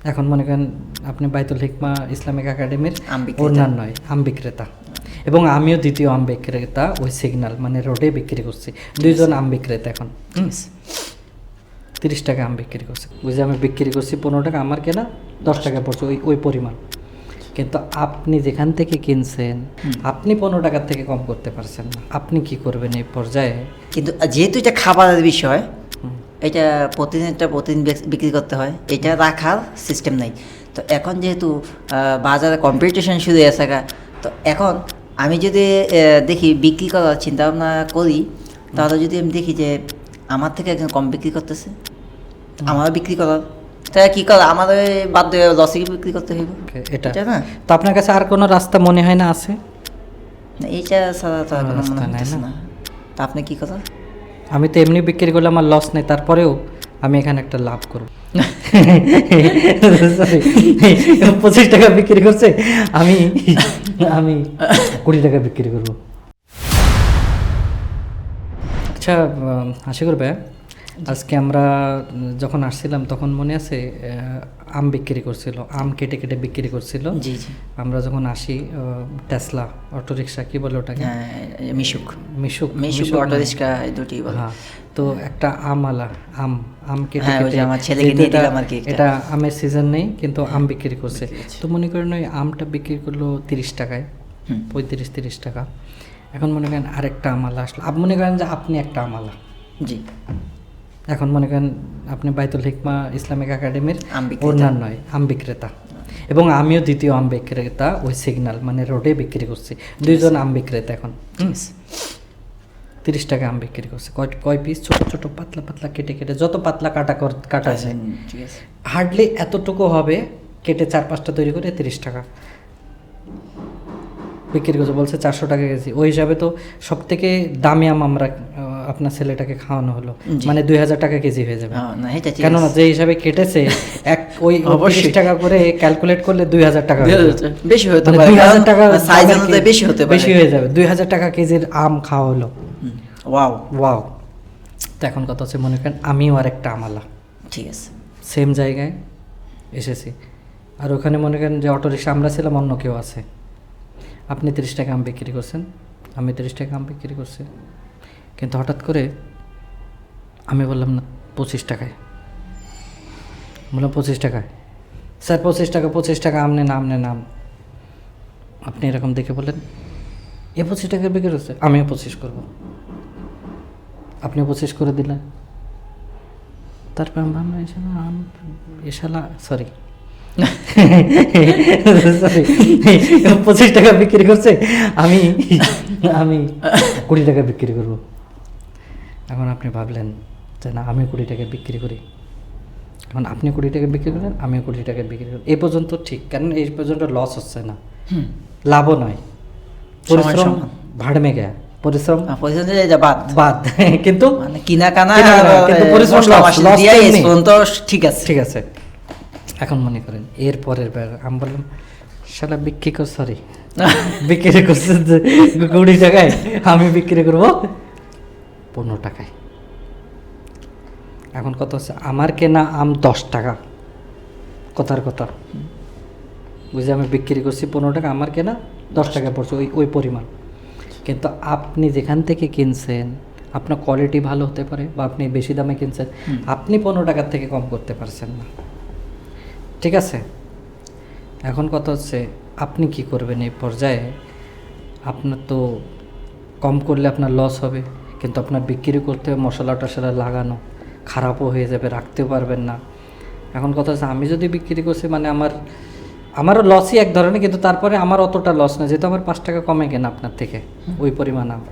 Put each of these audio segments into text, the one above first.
এখন মনে করেন আপনি বাইতুল হিকমা ইসলামিক একাডেমির আম বিক্রেতা। ওনার নয়, আম বিক্রেতা, এবং আমিও দ্বিতীয় আম বিক্রেতা ওই সিগন্যাল মানে রোডে বিক্রি করছি। দুইজন আম বিক্রেতা এখন 30 টাকা আম বিক্রি করছে। ওই যে আমি বিক্রি করছি 15 টাকা, আমার কেনা 10 টাকা পড়ছে ওই ওই পরিমাণ। কিন্তু আপনি যেখান থেকে কিনছেন আপনি 15 টাকার থেকে কম করতে পারছেন না। আপনি কি করবেন এই পর্যায়ে? কিন্তু যেহেতু এটা খাবারের বিষয়, এটা প্রতিদিন বিক্রি করতে হয়, এটা রাখার সিস্টেম নেই। তো এখন যেহেতু বাজারে কম্পিটিশন শুরু হয়েছে, তো এখন আমি যদি দেখি বিক্রি করার চিন্তা ভাবনা করি, তাহলে যদি আমি দেখি যে আমার থেকে একজন কম বিক্রি করতেছে, আমারও বিক্রি করার, তাই কি করা, আমাদের বাধ্য হয়ে লসে বিক্রি করতে হইব। এটা না, তো আপনার কাছে আর কোনো রাস্তা মনে হয় না আছে? না, এইটা ছাড়া তো আর কোনো রাস্তা মনে নাই হইতেছে না। না। তা আপনি কি কথা? আমি তো এমনি বিক্রি করলে আমার লস নেই, তারপরেও আমি এখানে একটা লাভ করব। 25 টাকা বিক্রি করছে, আমি আমি 20 টাকা বিক্রি করব। আচ্ছা আশিকুর ভাই, আজকে আমরা যখন আসছিলাম তখন মনে আছে আম বিক্রি করছিল, আম কেটে কেটে বিক্রি করছিল। জি জি, আমরা যখন আসি টেসলা অটোরিকশা, কি বলে ওটাকে? মিশুক মিশুক মিশুক অটো রিক্সা, দুটি বলে। হ্যাঁ, তো একটা আমওয়ালা আম কেটে হ্যাঁ, ওই যে কেটে, আমার ছেলেকে দিয়ে দিলাম আর কি একটা। এটা আমের সিজন নেই কিন্তু আম বিক্রি করছে। তো মনে করেন ওই আমটা বিক্রি করলো 30 টাকায়, 35-30 টাকা। এখন মনে করেন আরেকটা আমওয়ালা আসলো, আপনি মনে করেন যে আপনি একটা আমওয়ালা। জি, এখন মনে করেন আপনি বাইতুল হিকমা ইসলামিক একাডেমির আম বিক্রেতা। ওনার নয়, আম বিক্রেতা, এবং আমিও দ্বিতীয় আম বিক্রেতা ওই সিগন্যাল মানে রোডে বিক্রি করছি। দুইজন আম বিক্রেতা এখন 30 টাকা আম বিক্রি করছে। কয় পিস ছোট ছোট পাতলা পাতলা কেটে কেটে, যত পাতলা কাটা যায়, ঠিক আছে। হার্ডলি এতটুকু হবে, কেটে 4-5টা তৈরি করে 30 টাকা বিক্রি করছে। বলছে 400 টাকা কেজি। ওই হিসাবে তো সব থেকে দামি আম আমরা আপনার ছেলেটাকে খাওয়ানো হলো, মানে 2000 টাকা কেজি হয়ে যাবে। না, এটা ঠিক কেননা আছে। যে হিসাবে কেটেছে ওই 30 টাকা করে ক্যালকুলেট করলে 2000 টাকা হয়ে যাবে। বেশি হতে মানে পারে, 2000 টাকা সাইজ দামের অনুযায়ী বেশি হতে পারে। বেশি হয়ে যাবে। 2000 টাকা কেজির আম খাওয়া হলো। Wow, wow. তো এখন কথা হচ্ছে, মনে করেন আমিও আর একটা আমালা ঠিক আছে। সেম জায়গায় এসেছি, আর ওখানে মনে করেন যে অটোরিক্সা আমরা ছিলাম, অন্য কেউ আছে। আপনি 30 টাকা আম বিক্রি করছেন, আমি 30 টাকা আম বিক্রি করছি, কিন্তু হঠাৎ করে আমি বললাম না 25 টাকায়, বললাম 25 টাকায়। স্যার 25 টাকা আমনে নাম। আপনি এরকম দেখে বলেন 25 টাকায় বিক্রি করছে, আমিও 25 করবো। আপনিও 25 করে দিলেন। তারপর আমি ভাবলাম এশালা সরি 25 টাকা বিক্রি করছে, আমি 20 টাকা বিক্রি করব। এখন আপনি ভাবলেন যে না, আমি 20 টাকা বিক্রি করি। এখন আপনি 20 টাকা বিক্রি করেন, আমিও 20 টাকা বিক্রি করি। এই পর্যন্ত ঠিক, কারণ এই পর্যন্ত লস হচ্ছে না, লাভও নয়। পরিশ্রম ভাড় মে গেয়া, পরিশ্রম বাদ কিন্তু মানে কিনা কানা কিন্তু পরিশ্রম ঠিক আছে, ঠিক আছে। এখন মনে করেন এর পরের বার আমি বললাম শালা বিক্রি কর, সরি বিক্রি করছে 20 টাকায়, আমি বিক্রি করবো 15 টাকায়। এখন কত হচ্ছে, আমার কেনা আম 10 টাকা, কথার কথা বুঝে আমি বিক্রি করছি 15 টাকা, আমার কেনা 10 টাকা পড়ছে ওই ওই পরিমাণ। কিন্তু আপনি যেখান থেকে কিনছেন আপনার কোয়ালিটি ভালো হতে পারে, বা আপনি বেশি দামে কিনছেন, আপনি 15 টাকার থেকে কম করতে পারছেন না, ঠিক আছে। এখন কথা হচ্ছে আপনি কি করবেন এই পর্যায়ে? আপনার তো কম করলে আপনার লস হবে, কিন্তু আপনার বিক্রি করতে হবে, মশলা টশলা লাগানো, খারাপও হয়ে যাবে, রাখতেও পারবেন না। এখন কথা হচ্ছে আমি যদি বিক্রি করছি মানে আমারও লসই এক ধরনের, কিন্তু তারপরে আমার অতটা লস না, যেহেতু আমার 5 টাকা কমে কেন আপনার থেকে ওই পরিমাণ আম।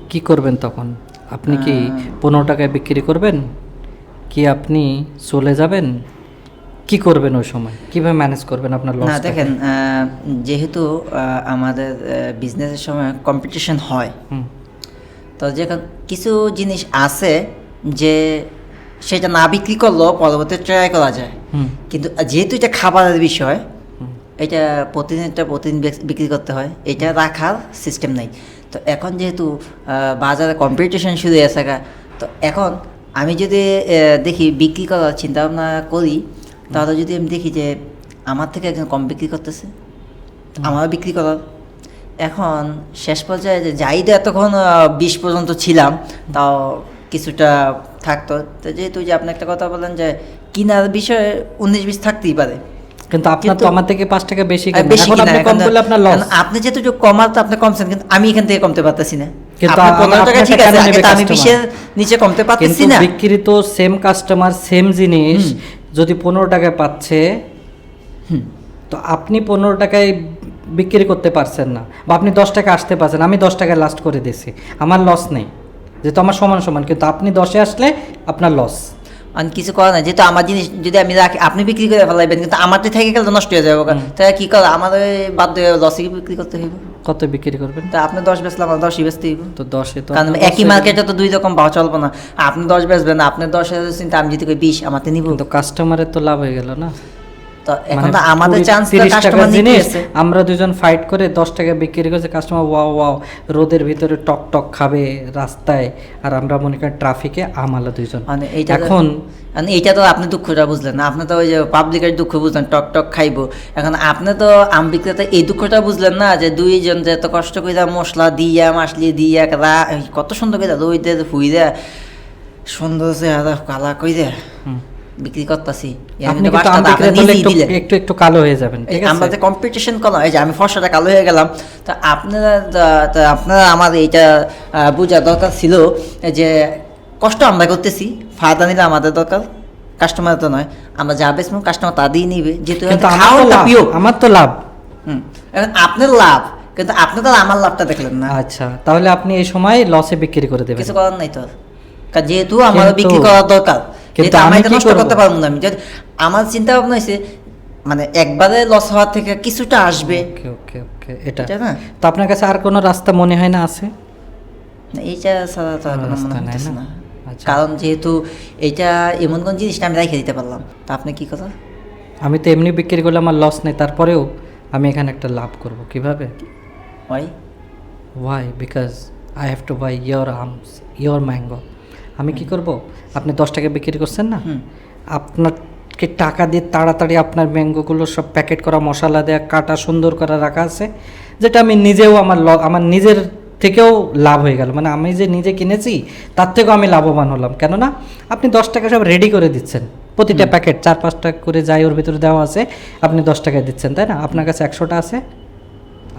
কী করবেন তখন? আপনি কি 15 টাকায় বিক্রি করবেন, কি আপনি চলে যাবেন, কি করবেন ওই সময়, কিভাবে ম্যানেজ করবেন আপনার লস? না দেখেন, যেহেতু আমাদের বিজনেসের সময় কম্পিটিশন হয়, তো যখন কিছু জিনিস আছে যে সেটা না বিক্রি করলেও পরবর্তীতে ট্রাই করা যায়, কিন্তু যেহেতু এটা খাবারের বিষয়, এটা প্রতিদিন বিক্রি করতে হয়, এটা রাখার সিস্টেম নেই। তো এখন যেহেতু বাজারে কম্পিটিশন শুরু হয়েছে, তো এখন আমি যদি দেখি বিক্রি করার চিন্তা ভাবনা করি, তাহলে যদি আমি দেখি যে আমার থেকে একজন কম বিক্রি করতেছে, আমারও বিক্রি করার, এখন শেষ পর্যায়ে যে যাইতে এতক্ষণ 20 পর্যন্ত ছিলাম, তাও কিছুটা থাকতো। তো যেহেতু যে আপনি একটা কথা বলেন যে কিনার বিষয়ে 19-20 থাকতেই পারে, কিন্তু আপনার তো কিন্তু- আমার থেকে 5 টাকা বেশি আর কেন? বেশি এখন কিনা, আপনি কম এখন- করলে আপনার লস। এখন আপনি যেহেতু যে কমার তো আপনি কমছেন, কিন্তু আমি এখান থেকে কমতে পারতেছি না। কিন্তু আপনি 15 টাকা আপনারটা ঠিক কেন আছে, আগে নেবে তো আমি customer? 20-এর নিচে কমতে পারতেছি কিন্তু না। বিক্রি তো সেম কাস্টমার সেম জিনিস যদি 15 টাকায় পাচ্ছে, তো আপনি 15 টাকায় বিক্রি করতে পারছেন না, বা আপনি 10 টাকা আসতে পারছেন, আমি 10 টাকায় লাস্ট করে দিছি, আমার লস নেই, যেহেতু আমার সমান সমান। কিন্তু আপনি 10-এ আসলে আপনার লস। আমি কিছু করার নাই, যেহেতু আমার জিনিস যদি আমি রাখি, আপনি বিক্রি করে ফেলাইবেন, কিন্তু আমারটা থেকে গেলে তো নষ্ট হয়ে যাবে। তাই কি করে, আমাদের বাধ্য হয়ে লসে বিক্রি করতে হইব। কত বিক্রি করবেন? তা আপনি 10 বেচলে আমার 10ই বেচতে হইব। তো 10-এ তো কারণ আপনার একই loss মার্কেটে তো দুই রকম ভাও চলবো না। আপনি 10 বেচবেন, আপনি 10 চিন্তা, আমি যদি কই 20, আমাতে নিব। কিন্তু কাস্টমারের তো লাভ হয়ে গেল না। তো এখন মানে তো আমাদের 20 চান্স 30 টাকার কাস্টমার নিতে জিনিস আছে। আমরা দুজন ফাইট করে 10 টাকা বিক্রি করছে, কাস্টমার ওয়াও ওয়াও রোদের ভিতরে টক টক খাবে রাস্তায়, আর আমরা মনে করি ট্রাফিকে আমালা দুইজন। মানে এইটা এখন মানে এইটা তো আপনি দুঃখটা বুঝলেন না, আপনি তো ওই যে পাবলিকের দুঃখ বুঝলেন, টক টক খাইবো। এখন আপনি তো আম বিক্রেতা এই দুঃখটা বুঝলেন না, যে দুইজন যে এত কষ্ট করে মশলা দিয়া মাসলি দিয়া কত সুন্দর করে দই দিয়ে ফুই দেয়া সুন্দর চেহারা কালা কই দেয়া বিক্রি করতেছি। আপনি কিন্তু আম বিক্রেতা হলে একটু একটু কালো হয়ে যাবেন, ঠিক আছে? আমরা যে কম্পিটিশন করলাম, এই যে আমি ফর্সাটা কালো হয়ে গেলাম, তো আপনারা আমার এইটা বোঝা দরকার ছিল যে কষ্ট আমরা করতেছি, ফায়দা নিলে আমাদের দরকার, কাস্টমার তো নয়। আমরা যা বেচবো কাস্টমার তা দিয়ে নিবে, যেহেতু কিন্তু আমার তো খাওয়াটা লাভ, প্রিয়। আমার তো লাভ। এখন আপনার লাভ, কিন্তু আপনি তো আমার লাভটা দেখলেন না। আচ্ছা, তাহলে আপনি এই সময় লসে বিক্রি করে দেবেন। কিছু করার নাই তো, কারণ যেহেতু আমার কিন্তু- বিক্রি করার দরকার, কিন্তু যেহেতু আমি আমাকে কি নষ্ট করবো? করতে পারবো না। আমি যদি আমার চিন্তা ভাবনা হয়েছে মানে একবারে লস হওয়ার থেকে কিছুটা আসবে, ওকে ওকে ওকে, এটা এটা না। তো আপনার কাছে আর কোনো রাস্তা মনে হয় না আছে? এইটা ছাড়া তো আর কোনো রাস্তা মনে নাই হইতেছে না? না। আচ্ছা। কারণ যেহেতু এইটা এমন কোন জিনিসটা আমি রেখে দিতে পারলাম, তা আপনি কি কথা? আমি তো এমনি বিক্রি করলে আমার লস নেই, তারপরেও আমি এখানে একটা লাভ করব কিভাবে? ওই why? Because I have to buy your arms, your mango. আমি কি করব? আপনি 10 টাকা বিক্রি করছেন না, আপনাকে টাকা দিয়ে তাড়াতাড়ি আপনার ম্যাঙ্গোগুলো সব প্যাকেট করা, মশলা দেওয়া, কাটা সুন্দর করা রাখা আছে, যেটা আমি নিজেও আমার নিজের থেকেও লাভ হয়ে গেল। মানে আমি যে নিজে কিনেছি তার থেকেও আমি লাভবান হলাম। কেননা আপনি 10 টাকা সব রেডি করে দিচ্ছেন, প্রতিটা প্যাকেট 4-5 টাকা করে যাই ওর ভিতরে দেওয়া আছে, আপনি 10 টাকায় দিচ্ছেন, তাই না? আপনার কাছে 100টা আছে,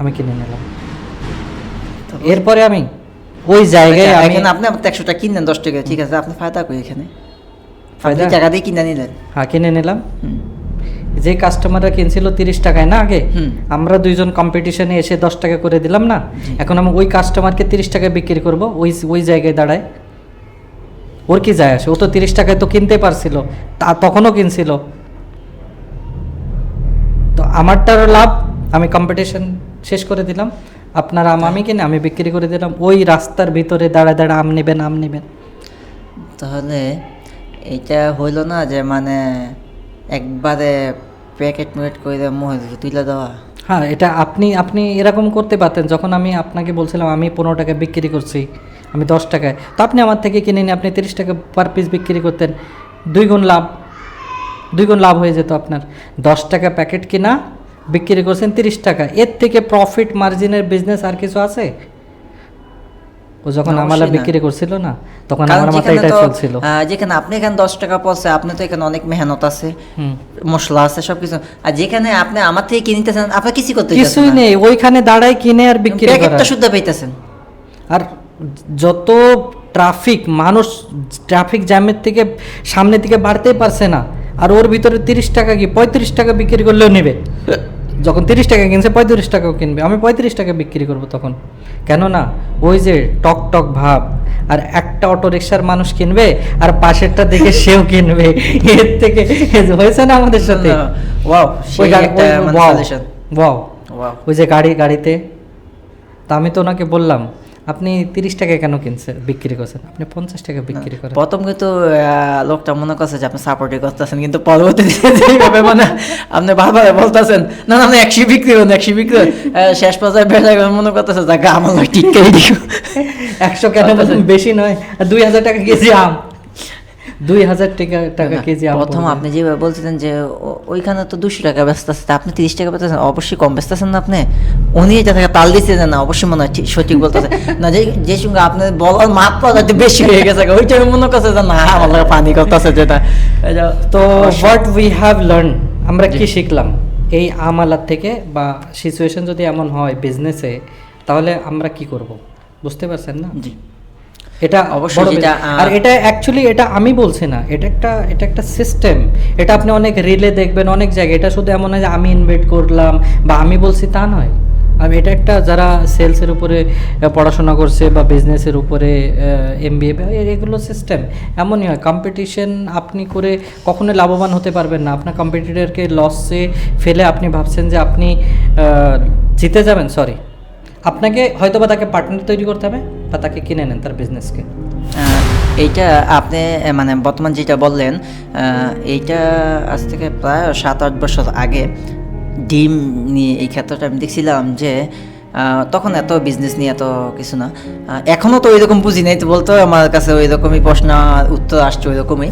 আমি কিনে নিলাম। এরপরে আমি ওই জায়গায় আমি এখানে আপনি আমার 100 টাকা কিনলেন 10 টাকা, ঠিক আছে, আপনি ফায়দা করি এখানে, ফায়দা? ফায়দা টাকা দিয়ে কিনে নিলেন। হ্যাঁ কিনে নিলাম। হুম। যে কাস্টমাররা কিনছিল 30 টাকায় না আগে, হুম। আমরা দুইজন কম্পিটিশনে এসে 10 টাকা করে দিলাম না, এখন আমি ওই কাস্টমারকে 30 টাকায় বিক্রি করব, ওই জায়গায় দাঁড়ায়। ওর কি যায় আসে? ও তো 30 টাকায় তো কিনতে পারছিল, তখনও কিনছিল, তো আমারটারও লাভ। আমি কম্পিটিশন শেষ করে দিলাম, আপনার আমি কিনে আমি বিক্রি করে দিলাম। ওই রাস্তার ভিতরে দাঁড়ায় দাঁড়ায় আম নেবেন। তাহলে এইটা হইলো না যে মানে একবারে প্যাকেট করে তুলে দেওয়া? হ্যাঁ, এটা আপনি এরকম করতে পারতেন। যখন আমি আপনাকে বলছিলাম আমি 15 টাকা বিক্রি করছি, আমি 10 টাকায়, তো আপনি আমার থেকে কিনে নিয়ে আপনি 30 টাকা পার পিস বিক্রি করতেন, 2 গুণ লাভ হয়ে যেত আপনার। 10 টাকা প্যাকেট কিনা, বিক্রি করছেন 30 টাকা, এর থেকে প্রফিট মার্জিনের বিজনেস আর কিছু আছে? ও যখন না, আমালা অবশ্যই না। বিক্রি করছিল না, তখন কারণ আমার মাথায় যেখানে এটাই তো, চলছিল। যেখানে আপনি এখানে 10 টাকা পড়ছে, আপনি তো এখানে অনেক মেহনত আছে, হুম। মশলা আছে, সবকিছু। আর যেখানে আপনি আমার থেকে কিনতেছেন, আপনি কিছু করতে কিছুই নেই, ওইখানে দাঁড়ায় কিনে আর বিক্রি করা। প্যাকেটটা শুদ্ধ পাইতেছেন। আর যত ট্রাফিক, মানুষ ট্রাফিক জ্যামের থেকে সামনের দিকে বাড়তেই পারছে না, আর ওর ভিতরে 30 টাকা কি 35 টাকা বিক্রি করলেও নেবে। যখন 30 টাকা কিনছে 35 টাকাও কিনবে, আমি 35 টাকা বিক্রি করব তখন। কেননা ওই যে টক টক ভাব, আর একটা অটো রিক্সার মানুষ কিনবে আর পাশেরটা দেখে সেও কিনবে, এর থেকে হয়েছে না আমাদের সাথে? ওয়াও, ওই সেই গাড়ি, একটা মানে ওয়াও, solution। Wow, wow. ওই যে গাড়িতে, তা আমি তো ওনাকে বললাম আপনি 30 টাকায় কেন বিক্রি করছেন? আপনি 50 টাকা বিক্রি করেন। প্রথম কিন্তু লোকটা মনে করছে যে আপনি সাপোর্টই করতেছেন, কিন্তু পরবর্তীতে যেভাবে মানে আপনি বারবার বলতেছেন না না 100 বিক্রি করুন 100 বিক্রি করুন, শেষ পর্যায়ে বেড়ে মনে করতেছে যে আমার লোক ঠিক করে দিও। 100 কেন বলছেন? বেশি নয়, 2000 টাকা কেজি আম, 2,000 টাকা কেজি আম প্রথম পড়বে। আপনি যেভাবে বলছিলেন যে ওইখানে তো 200 টাকা ব্যস্ত আছে, তা আপনি 30 টাকা বেচতেছেন, অবশ্যই কম বেচতেছেন না আপনি। উনি এটা থেকে তাল দিচ্ছেন না, অবশ্যই মনে হয় সঠিক বলতেছে না, যে সঙ্গে আপনি বলার মাত্রা একটু বেশি হয়ে গেছে, ওইটা মনে করছে যে না আমার লাগে পানি করতেছে যেটা। তো হোয়াট উই হ্যাভ লার্ন, আমরা কি শিখলাম এই আমালাত থেকে, বা সিচুয়েশন যদি এমন হয় বিজনেসে, তাহলে আমরা কি করব, বুঝতে পারছেন না? জি এটা অবশ্যই বড় যেটা, business। আর এটা অ্যাকচুয়ালি এটা আমি বলছি না, এটা একটা সিস্টেম। এটা আপনি অনেক রিলে দেখবেন অনেক জায়গায়। এটা শুধু এমন নয় যে আমি ইনভাইট করলাম বা আমি বলছি, তা নয়। আর এটা একটা যারা সেলসের উপরে পড়াশোনা করছে বা বিজনেসের উপরে MBA, এগুলো সিস্টেম এমনই হয়। কম্পিটিশন আপনি করে কখনো লাভবান হতে পারবেন না। আপনার কম্পিটিটরকে লসে ফেলে আপনি ভাবছেন যে আপনি জিতে যাবেন, সরি, আপনাকে হয়তো বা তাকে পার্টনার তৈরি করতে হবে বা তাকে কিনে নেন তার বিজনেসকে। এইটা আপনি মানে বর্তমান যেটা বললেন, এইটা আজ থেকে প্রায় 7-8 বছর আগে ডিম নিয়ে এই ক্ষেত্রটা আমি দেখছিলাম যে তখন এত বিজনেস নিয়ে এত কিছু না, এখনও তো ওই রকম পুঁজি নেই, তো বলতো আমার কাছে ওই রকমই প্রশ্ন উত্তর আসছে ওই রকমই।